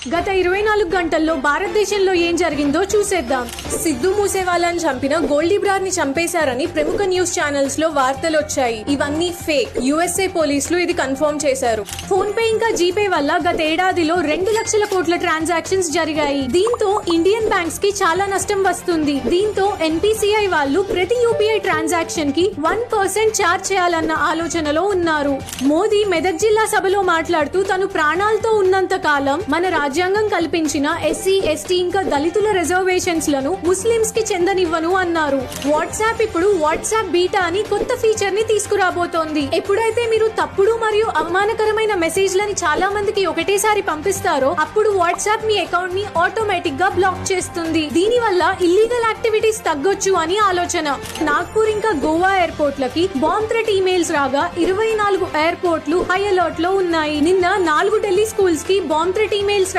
గత 24 గంటల్లో భారతదేశంలో ఏం జరిగిందో చూసేద్దాం. సిద్ధు మూసేవాళ్ళని చంపిన గోల్డీబ్రార్ ని చంపేశారని ప్రముఖ న్యూస్ ఛానల్స్ లో వార్తలు వచ్చాయి. ఇవన్నీ ఫేక్. యుఎస్ఏ పోలీసులు ఇది కన్ఫర్మ్ చేశారు. ఫోన్ పే ఇంకా జీపే వల్ల గత ఏడాదిలో 2 లక్షల కోట్ల ట్రాన్సాక్షన్స్ జరిగాయి. దీంతో ఇండియన్ బ్యాంక్స్ కి చాలా నష్టం వస్తుంది. దీంతో ఎన్పిసిఐ వాళ్ళు ప్రతి యూపీఐ ట్రాన్సాక్షన్ కి 1% ఛార్జ్ చేయాలన్న ఆలోచనలో ఉన్నారు. మోదీ మెదక్ జిల్లా సభలో మాట్లాడుతూ తను ప్రాణాలతో ఉన్నంత కాలం మన రాజ్యాంగం కల్పించిన ఎస్సీ, ఎస్టీ ఇంకా దళితుల రిజర్వేషన్స్ లను ముస్లింస్ కి చెందనివ్వను అన్నారు. వాట్సాప్ ఇప్పుడు వాట్సాప్ బీటా అని కొత్త ఫీచర్ ని తీసుకురాబోతోంది. ఎప్పుడైతే మీరు తప్పుడు మరియు అవమానకరమైన మెసేజ్లని చాలా మందికి ఒకటేసారి పంపిస్తారో అప్పుడు వాట్సాప్ మీ అకౌంట్ ని ఆటోమేటిక్ గా బ్లాక్ చేస్తుంది. దీని వల్ల ఇల్లీగల్ యాక్టివిటీస్ తగ్గొచ్చు అని ఆలోచన. నాగ్పూర్ ఇంకా గోవా ఎయిర్పోర్ట్లకి బాంబ్ థ్రెట్ ఈమెయిల్స్ రాగా 24 ఎయిర్పోర్ట్లు హై అలర్ట్ లో ఉన్నాయి. నిన్న 4 ఢిల్లీ స్కూల్స్ కి బాంబ్ థ్రెట్ ఈమెయిల్స్